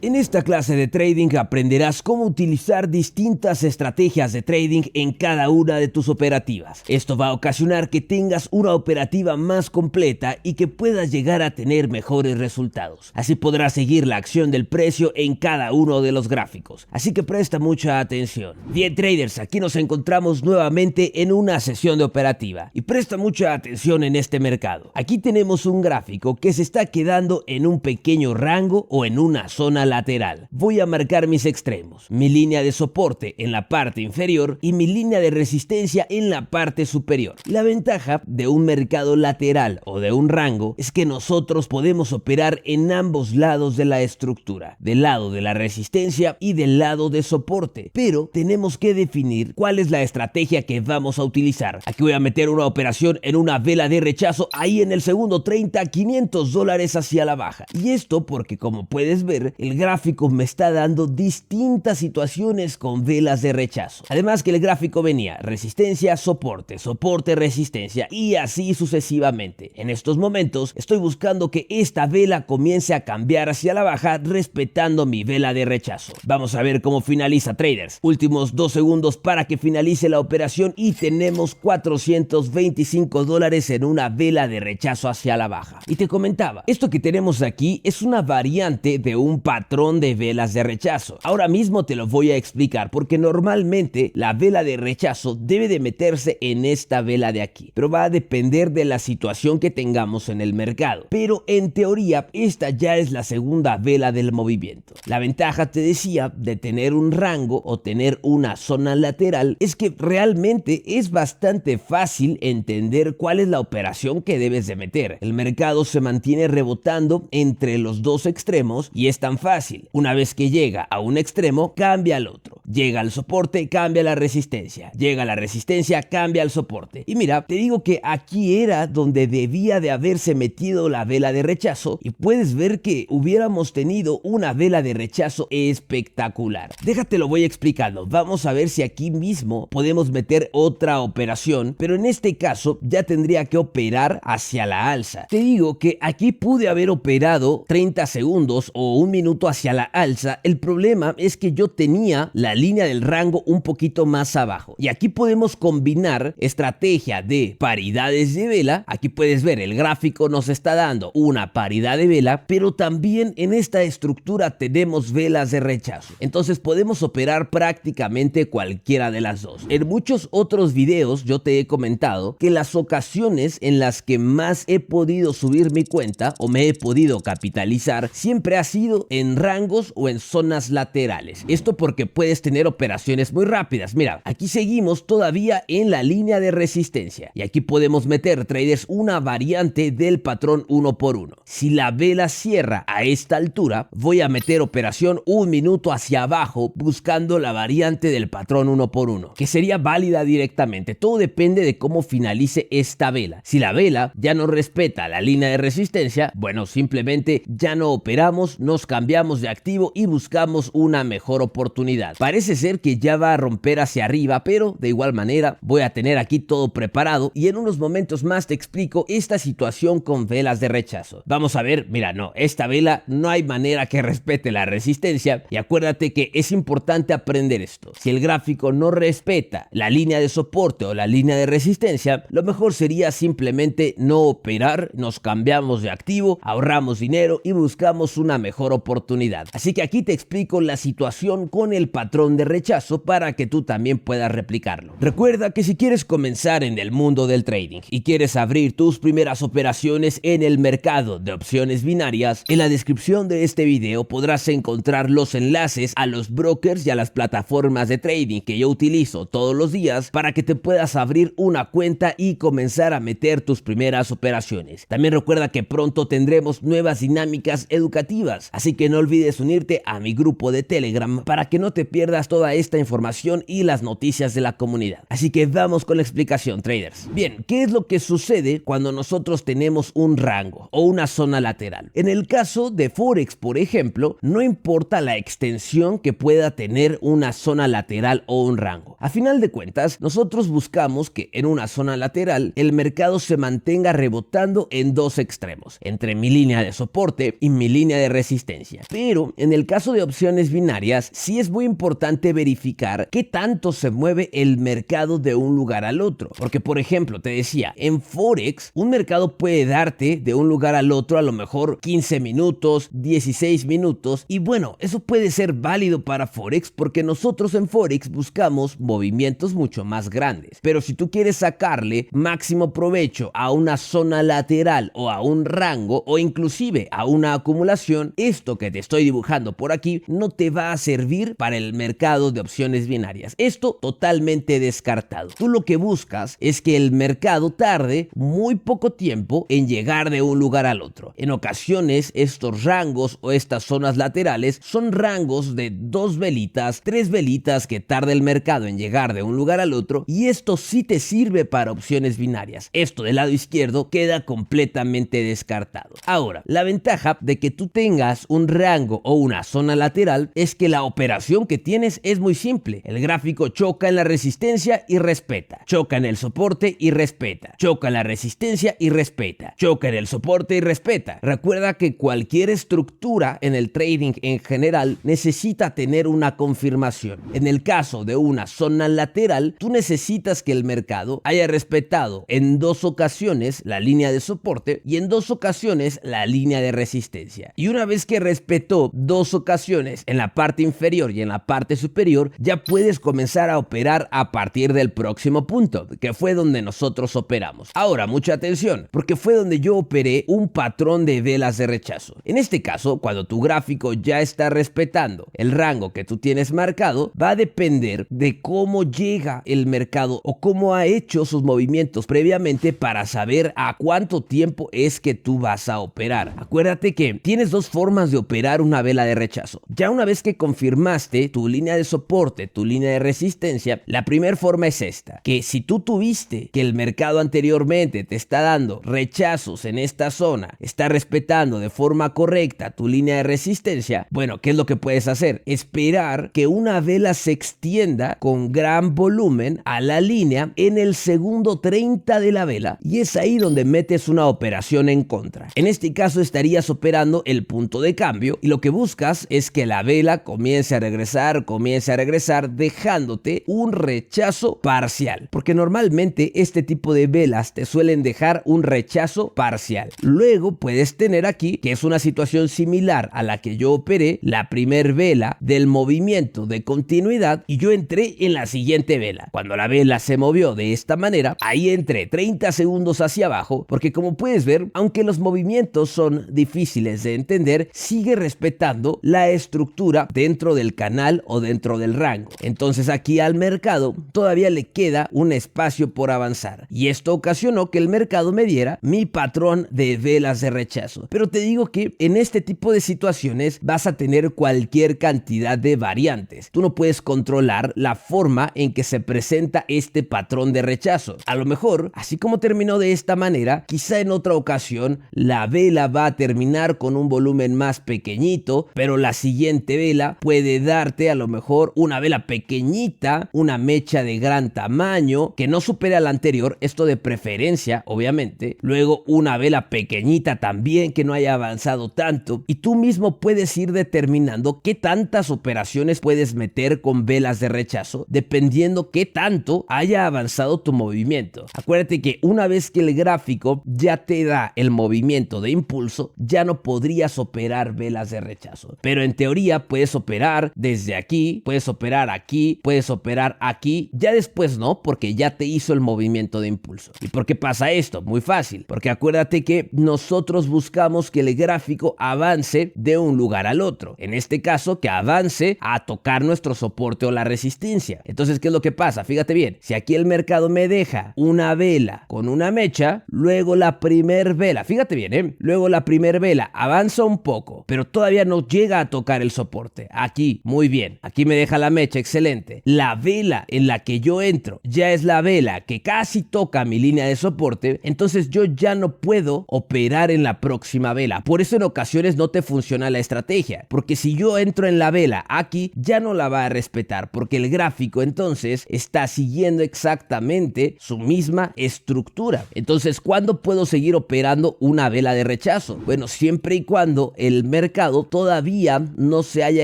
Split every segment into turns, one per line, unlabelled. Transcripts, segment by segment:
En esta clase de trading aprenderás cómo utilizar distintas estrategias de trading en cada una de tus operativas. Esto va a ocasionar que tengas una operativa más completa y que puedas llegar a tener mejores resultados. Así podrás seguir la acción del precio en cada uno de los gráficos. Así que presta mucha atención. Bien, traders, aquí nos encontramos nuevamente en una sesión de operativa y presta mucha atención en este mercado. Aquí tenemos un gráfico que se está quedando en un pequeño rango o en una zona lateral. Voy a marcar mis extremos, mi línea de soporte en la parte inferior y mi línea de resistencia en la parte superior. La ventaja de un mercado lateral o de un rango es que nosotros podemos operar en ambos lados de la estructura, del lado de la resistencia y del lado de soporte, pero tenemos que definir cuál es la estrategia que vamos a utilizar. Aquí voy a meter una operación en una vela de rechazo ahí en el segundo 30, $500 hacia la baja. Y esto porque, como puedes ver, el gráfico me está dando distintas situaciones con velas de rechazo. Además que el gráfico venía resistencia, soporte, soporte, resistencia y así sucesivamente. En estos momentos estoy buscando que esta vela comience a cambiar hacia la baja respetando mi vela de rechazo. Vamos a ver cómo finaliza, traders. Últimos 2 segundos para que finalice la operación y tenemos $425 en una vela de rechazo hacia la baja. Y te comentaba, esto que tenemos aquí es una variante de un patrón de velas de rechazo. Ahora mismo te lo voy a explicar porque normalmente la vela de rechazo debe de meterse en esta vela de aquí, pero va a depender de la situación que tengamos en el mercado. Pero en teoría esta ya es la segunda vela del movimiento. La ventaja, te decía, de tener un rango o tener una zona lateral es que realmente es bastante fácil entender cuál es la operación que debes de meter. El mercado se mantiene rebotando entre los dos extremos y es tan fácil. Una vez que llega a un extremo, cambia al otro. Llega al soporte, cambia la resistencia. Llega a la resistencia, cambia al soporte. Y mira, te digo que aquí era donde debía de haberse metido la vela de rechazo y puedes ver que hubiéramos tenido una vela de rechazo espectacular. Déjate lo voy explicando. Vamos a ver si aquí mismo podemos meter otra operación, pero en este caso ya tendría que operar hacia la alza. Te digo que aquí pude haber operado 30 segundos o un minuto hacia la alza. El problema es que yo tenía la línea del rango un poquito más abajo y aquí podemos combinar estrategia de paridades de vela. Aquí puedes ver el gráfico nos está dando una paridad de vela, pero también en esta estructura tenemos velas de rechazo, entonces podemos operar prácticamente cualquiera de las dos. En muchos otros videos yo te he comentado que las ocasiones en las que más he podido subir mi cuenta o me he podido capitalizar siempre ha sido en rangos o en zonas laterales. Esto porque puedes tener operaciones muy rápidas. Mira, aquí seguimos todavía en la línea de resistencia y aquí podemos meter, traders, una variante del patrón 1 por 1. Si la vela cierra a esta altura, voy a meter operación un minuto hacia abajo buscando la variante del patrón 1 por 1, que sería válida directamente. Todo depende de cómo finalice esta vela. Si la vela ya no respeta la línea de resistencia, bueno, simplemente ya no operamos, nos cambiamos de activo y buscamos una mejor oportunidad. Parece ser que ya va a romper hacia arriba, pero de igual manera voy a tener aquí todo preparado y en unos momentos más te explico esta situación con velas de rechazo. Vamos a ver, mira, no, esta vela no hay manera que respete la resistencia y acuérdate que es importante aprender esto. Si el gráfico no respeta la línea de soporte o la línea de resistencia, lo mejor sería simplemente no operar, nos cambiamos de activo, ahorramos dinero y buscamos una mejor oportunidad. Así que aquí te explico la situación con el patrón de rechazo para que tú también puedas replicarlo. Recuerda que si quieres comenzar en el mundo del trading y quieres abrir tus primeras operaciones en el mercado de opciones binarias, en la descripción de este video podrás encontrar los enlaces a los brokers y a las plataformas de trading que yo utilizo todos los días para que te puedas abrir una cuenta y comenzar a meter tus primeras operaciones. También recuerda que pronto tendremos nuevas dinámicas educativas, así que no olvides unirte a mi grupo de Telegram para que no te pierdas pierdas toda esta información y las noticias de la comunidad. Así que vamos con la explicación, traders. Bien, ¿qué es lo que sucede cuando nosotros tenemos un rango o una zona lateral? En el caso de Forex, por ejemplo, no importa la extensión que pueda tener una zona lateral o un rango. A final de cuentas, nosotros buscamos que en una zona lateral el mercado se mantenga rebotando en dos extremos, entre mi línea de soporte y mi línea de resistencia. Pero en el caso de opciones binarias, sí es muy importante verificar qué tanto se mueve el mercado de un lugar al otro. Porque, por ejemplo, te decía, en Forex, un mercado puede darte de un lugar al otro a lo mejor 15 minutos, 16 minutos. Y bueno, eso puede ser válido para Forex porque nosotros en Forex buscamos movimientos mucho más grandes. Pero si tú quieres sacarle máximo provecho a una zona lateral o a un rango o inclusive a una acumulación, esto que te estoy dibujando por aquí no te va a servir para el mercado de opciones binarias. Esto totalmente descartado. Tú lo que buscas es que el mercado tarde muy poco tiempo en llegar de un lugar al otro. En ocasiones estos rangos o estas zonas laterales son rangos de 2 velitas, 3 velitas que tarda el mercado en llegar de un lugar al otro, y esto sí te sirve para opciones binarias. Esto del lado izquierdo queda completamente descartado. Ahora, la ventaja de que tú tengas un rango o una zona lateral es que la operación que tienes es muy simple. El gráfico choca en la resistencia y respeta, choca en el soporte y respeta, choca en la resistencia y respeta, choca en el soporte y respeta. Recuerda que cualquier estructura en el trading en general necesita tener una confirmación. En el caso de una zona lateral, tú necesitas que el mercado haya respetado en 2 ocasiones la línea de soporte y en 2 ocasiones la línea de resistencia. Y una vez que respetó 2 ocasiones en la parte inferior y en la parte superior, ya puedes comenzar a operar a partir del próximo punto, que fue donde nosotros operamos. Ahora, mucha atención, porque fue donde yo operé un patrón de velas de rechazo. En este caso, cuando tu gráfico ya está respetando el rango que tú tienes marcado, va a depender de cómo llega el mercado o cómo ha hecho sus movimientos previamente para saber a cuánto tiempo es que tú vas a operar. Acuérdate que tienes 2 formas de operar una vela de rechazo. Ya una vez que confirmaste tu línea de soporte, tu línea de resistencia, la primera forma es esta, que si tú tuviste que el mercado anteriormente te está dando rechazos en esta zona, está respetando de forma correcta tu línea de resistencia, bueno, ¿qué es lo que puedes hacer? Esperar que una vela se extienda con gran volumen a la línea en el segundo 30 de la vela, y es ahí donde metes una operación en contra. En este caso estarías operando el punto de cambio y lo que buscas es que la vela comience a regresar dejándote un rechazo parcial, porque normalmente este tipo de velas te suelen dejar un rechazo parcial. Luego puedes tener aquí, que es una situación similar a la que yo operé, la primer vela del movimiento de continuidad, y yo entré en la siguiente vela. Cuando la vela se movió de esta manera, ahí entré 30 segundos hacia abajo, porque como puedes ver, aunque los movimientos son difíciles de entender, sigue respetando la estructura dentro del canal o dentro del rango. Entonces aquí al mercado todavía le queda un espacio por avanzar, y esto ocasionó que el mercado me diera mi patrón de velas de rechazo. Pero te digo que en este tipo de situaciones vas a tener cualquier cantidad de variantes. Tú no puedes controlar la forma en que se presenta este patrón de rechazo. A lo mejor, así como terminó de esta manera, quizá en otra ocasión la vela va a terminar con un volumen más pequeñito, pero la siguiente vela puede darte a lo mejor una vela pequeñita, una mecha de gran tamaño que no supere a la anterior, esto de preferencia obviamente, luego una vela pequeñita también que no haya avanzado tanto, y tú mismo puedes ir determinando qué tantas operaciones puedes meter con velas de rechazo dependiendo qué tanto haya avanzado tu movimiento. Acuérdate que una vez que el gráfico ya te da el movimiento de impulso, ya no podrías operar velas de rechazo, pero en teoría puedes operar desde aquí, puedes operar aquí, puedes operar aquí, ya después no, porque ya te hizo el movimiento de impulso. ¿Y por qué pasa esto? Muy fácil, porque acuérdate que nosotros buscamos que el gráfico avance de un lugar al otro, en este caso que avance a tocar nuestro soporte o la resistencia. Entonces, ¿qué es lo que pasa? Fíjate bien, si aquí el mercado me deja una vela con una mecha, luego la primer vela, fíjate bien, luego la primer vela avanza un poco, pero todavía no llega a tocar el soporte. Aquí, muy bien, aquí me deja la mecha, excelente. La vela en la que yo entro ya es la vela que casi toca mi línea de soporte, entonces yo ya no puedo operar en la próxima vela. Por eso en ocasiones no te funciona la estrategia, porque si yo entro en la vela aquí, ya no la va a respetar, porque el gráfico entonces está siguiendo exactamente su misma estructura. Entonces, ¿cuándo puedo seguir operando una vela de rechazo? Bueno, siempre y cuando el mercado todavía no se haya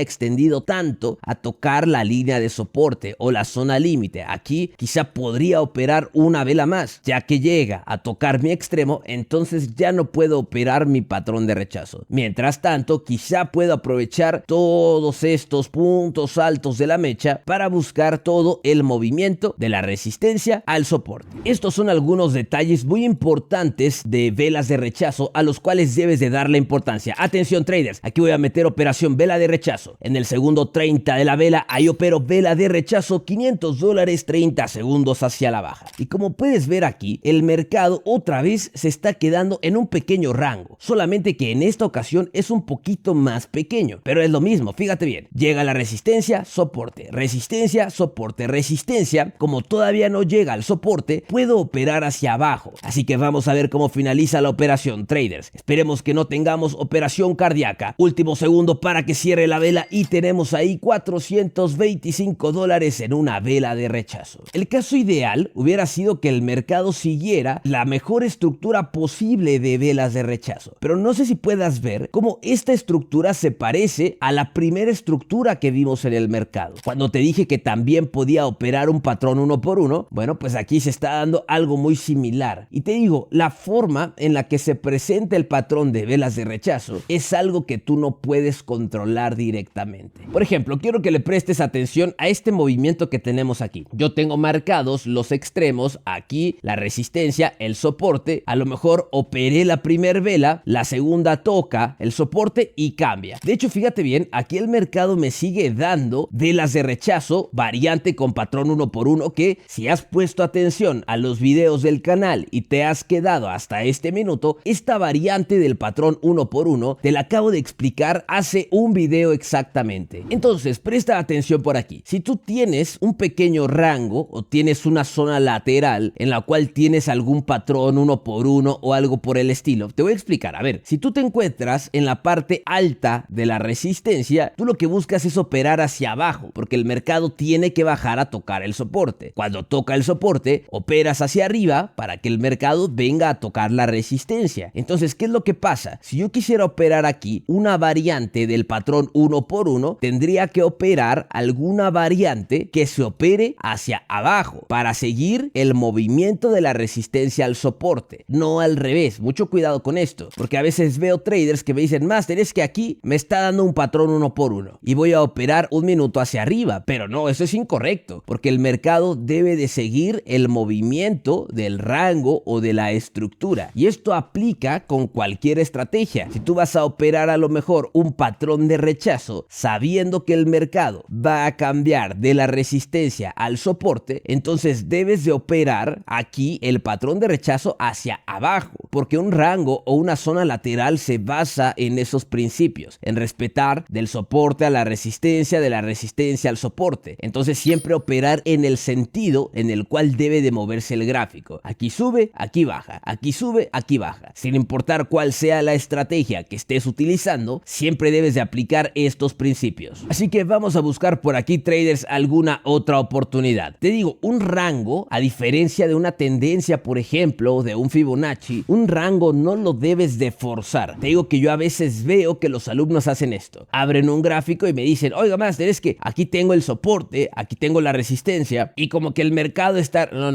extendido tanto a tocar la línea de soporte o la zona límite. Aquí quizá podría operar una vela más, ya que llega a tocar mi extremo, entonces ya no puedo operar mi patrón de rechazo. Mientras tanto, quizá puedo aprovechar todos estos puntos altos de la mecha para buscar todo el movimiento de la resistencia al soporte. Estos son algunos detalles muy importantes de velas de rechazo a los cuales debes de darle importancia. Atención traders, aquí voy a meter operación vela de rechazo. En el segundo 30 de la vela, ahí opero vela de rechazo, $500, 30 segundos hacia la baja. Y como puedes ver aquí, el mercado otra vez se está quedando en un pequeño rango, solamente que en esta ocasión es un poquito más pequeño, pero es lo mismo, fíjate bien, llega la resistencia, soporte, resistencia, soporte, resistencia. Como todavía no llega al soporte, puedo operar hacia abajo, así que vamos a ver cómo finaliza la operación, traders. Esperemos que no tengamos operación cardíaca. Último segundo para que cierre la vela y tenemos ahí $425 en una vela de rechazo. El caso ideal hubiera sido que el mercado siguiera la mejor estructura posible de velas de rechazo, pero no sé si puedas ver cómo esta estructura se parece a la primera estructura que vimos en el mercado. Cuando te dije que también podía operar un patrón 1 por 1, bueno, pues aquí se está dando algo muy similar. Y te digo, la forma en la que se presenta el patrón de velas de rechazo es algo que tú no puedes controlar directamente. Por ejemplo, quiero que le prestes atención a este movimiento que tenemos aquí. Yo tengo marcados los extremos, aquí la resistencia, el soporte. A lo mejor operé la primera vela, la segunda toca el soporte y cambia. De hecho, fíjate bien, aquí el mercado me sigue dando velas de rechazo, variante con patrón 1 por 1, que si has puesto atención a los videos del canal y te has quedado hasta este minuto, esta variante del patrón 1 por 1 te la acabo de explicar hace un video exactamente. Entonces, presta atención por aquí. Si tú tienes un pequeño rango o tienes una zona lateral en la cual tienes algún patrón 1 por 1 o algo por el estilo, te voy a explicar. A ver, si tú te encuentras en la parte alta de la resistencia, tú lo que buscas es operar hacia abajo, porque el mercado tiene que bajar a tocar el soporte. Cuando toca el soporte, operas hacia arriba para que el mercado venga a tocar la resistencia. Entonces, ¿qué es lo que pasa? Si yo quisiera operar aquí una variante del patrón 1 por 1, tendría que operar alguna variante que se opere hacia abajo para seguir el movimiento de la resistencia al soporte, no al revés. Mucho cuidado con esto, porque a veces veo traders que me dicen: Master, es que aquí me está dando un patrón 1 por 1 y voy a operar un minuto hacia arriba, pero no, eso es incorrecto, porque el mercado debe de seguir el movimiento del rango o de la estructura, y esto aplica con cualquier estrategia. Si tú vas a operar a lo mejor un patrón de rechazo sabiendo que el mercado va a cambiar de la resistencia al soporte, entonces debes de operar aquí el patrón de rechazo hacia abajo, porque un rango o una zona lateral se basa en esos principios, en respetar del soporte a la resistencia, de la resistencia al soporte. Entonces siempre operar en el sentido en el cual debe de moverse el gráfico. Aquí sube, aquí baja, aquí sube, aquí baja. Sin importar cuál sea la estrategia que estés utilizando, siempre debes de aplicar estos principios. Así que vamos a buscar por aquí, traders, alguna otra oportunidad. Te digo, un rango, a diferencia de una tendencia, por ejemplo, de un Fibonacci, un rango no lo debes de forzar. Te digo que yo a veces veo que los alumnos hacen esto. Abren un gráfico y me dicen: oiga, Master, es que aquí tengo el soporte, aquí tengo la resistencia, y como que el mercado está... No.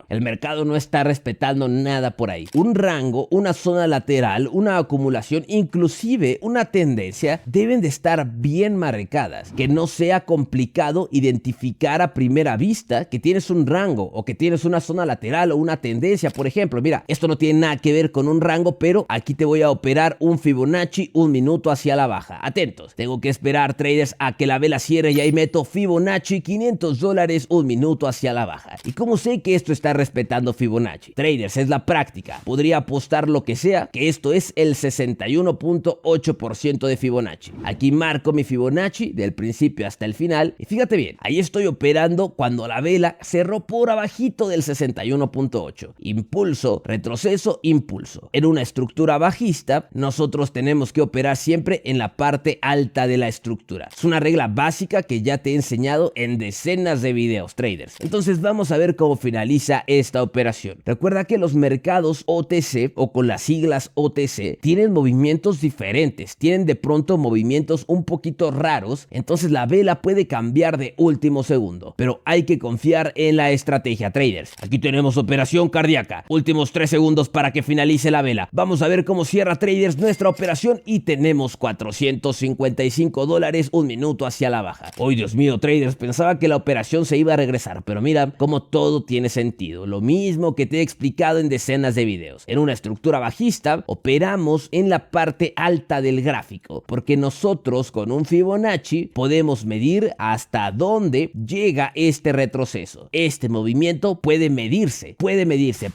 El mercado no está respetando nada por ahí. Un rango, una zona lateral, una acumulación, inclusive una tendencia, deben de estar bien marcadas. Que no sea complicado identificar a primera vista que tienes un rango o que tienes una zona lateral o una tendencia. Por ejemplo, mira, esto no tiene nada que ver con un rango, pero aquí te voy a operar un Fibonacci un minuto hacia la baja. Atentos, tengo que esperar, traders, a que la vela cierre y ahí meto Fibonacci, $500 un minuto hacia la baja. ¿Y cómo sé que esto está respetando Fibonacci? Traders, es la práctica. Podría apostar lo que sea que esto es el 61.8% de Fibonacci. Aquí marco mi Fibonacci del principio hasta el final. Y fíjate bien, ahí estoy operando cuando la vela cerró por abajito del 61.8. Impulso, retroceso, impulso. En una estructura bajista, nosotros tenemos que operar siempre en la parte alta de la estructura. Es una regla básica que ya te he enseñado en decenas de videos, traders. Entonces vamos a ver cómo finaliza esta operación. Recuerda que los mercados OTC, o con las siglas OTC, tienen movimientos diferentes, tienen de pronto movimientos un poquito raros, entonces la vela puede cambiar de último segundo, pero hay que confiar en la estrategia, traders. Aquí tenemos operación cardíaca, últimos 3 segundos para que finalice la vela. Vamos a ver cómo cierra, traders, nuestra operación y tenemos $455, un minuto hacia la baja. ¡Ay, Dios mío, traders! Pensaba que la operación se iba a regresar, pero mira cómo todo tiene sentido. Lo mismo que te he explicado en decenas de videos. En una estructura bajista, operamos en la parte alta del gráfico, porque nosotros con un Fibonacci podemos medir hasta dónde llega este retroceso. Este movimiento puede medirse.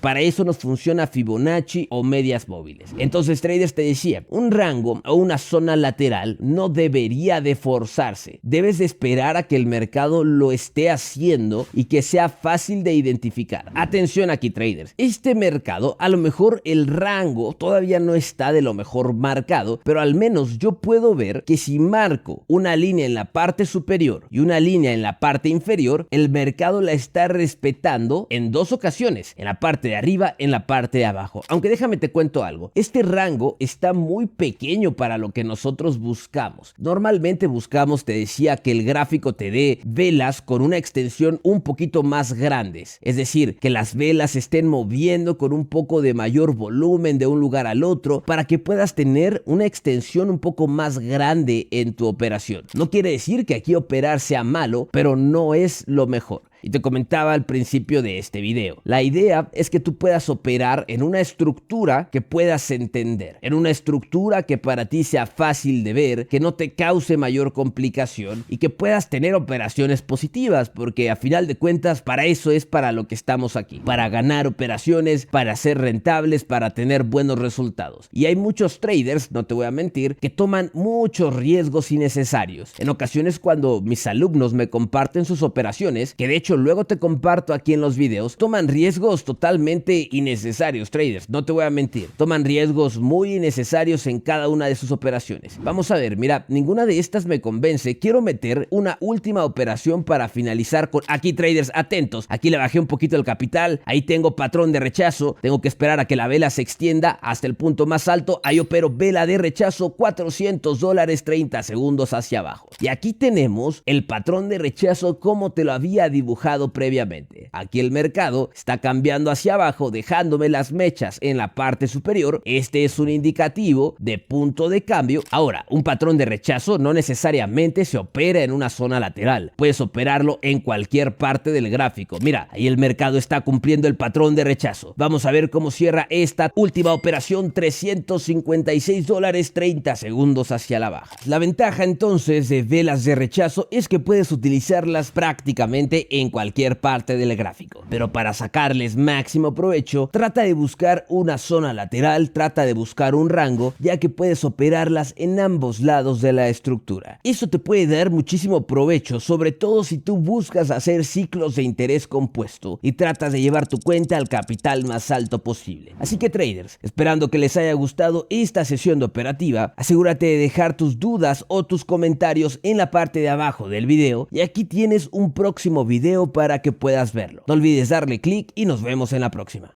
Para eso nos funciona Fibonacci o medias móviles. Entonces, traders, te decía, un rango o una zona lateral no debería de forzarse. Debes de esperar a que el mercado lo esté haciendo y que sea fácil de identificar. Atención aquí, traders. Este mercado, a lo mejor el rango todavía no está de lo mejor marcado, pero al menos yo puedo ver que si marco una línea en la parte superior y una línea en la parte inferior, el mercado la está respetando en 2 ocasiones, en la parte de arriba, en la parte de abajo. Aunque déjame te cuento algo, este rango está muy pequeño para lo que nosotros buscamos. Normalmente buscamos, te decía, que el gráfico te dé velas con una extensión un poquito más grandes, es decir, que las velas se estén moviendo con un poco de mayor volumen de un lugar al otro para que puedas tener una extensión un poco más grande en tu operación. No quiere decir que aquí operar sea malo, pero no es lo mejor. Y te comentaba al principio de este video, la idea es que tú puedas operar en una estructura que puedas entender, en una estructura que para ti sea fácil de ver, que no te cause mayor complicación y que puedas tener operaciones positivas, porque a final de cuentas para eso es para lo que estamos aquí, para ganar operaciones, para ser rentables, para tener buenos resultados. Y hay muchos traders, no te voy a mentir, que toman muchos riesgos innecesarios. En ocasiones, cuando mis alumnos me comparten sus operaciones, que de hecho luego te comparto aquí en los videos, toman riesgos totalmente innecesarios, traders, no te voy a mentir. Toman riesgos muy innecesarios en cada una de sus operaciones. Vamos a ver, mira, ninguna de estas me convence. Quiero meter una última operación para finalizar con... Aquí, traders, atentos. Aquí le bajé un poquito el capital. Ahí tengo patrón de rechazo. Tengo que esperar a que la vela se extienda hasta el punto más alto. Ahí opero vela de rechazo, $400, 30 segundos hacia abajo. Y aquí tenemos el patrón de rechazo como te lo había dibujado previamente. Aquí el mercado está cambiando hacia abajo, dejándome las mechas en la parte superior. Este es un indicativo de punto de cambio. Ahora, un patrón de rechazo no necesariamente se opera en una zona lateral. Puedes operarlo en cualquier parte del gráfico. Mira, ahí el mercado está cumpliendo el patrón de rechazo. Vamos a ver cómo cierra esta última operación, $356, 30 segundos hacia la baja. La ventaja entonces de velas de rechazo es que puedes utilizarlas prácticamente en cualquier parte del gráfico, pero para sacarles máximo provecho, trata de buscar una zona lateral, trata de buscar un rango, ya que puedes operarlas en ambos lados de la estructura. Eso te puede dar muchísimo provecho, sobre todo si tú buscas hacer ciclos de interés compuesto y tratas de llevar tu cuenta al capital más alto posible. Así que, traders, esperando que les haya gustado esta sesión de operativa, asegúrate de dejar tus dudas o tus comentarios en la parte de abajo del video, y aquí tienes un próximo video para que puedas verlo. No olvides darle clic y nos vemos en la próxima.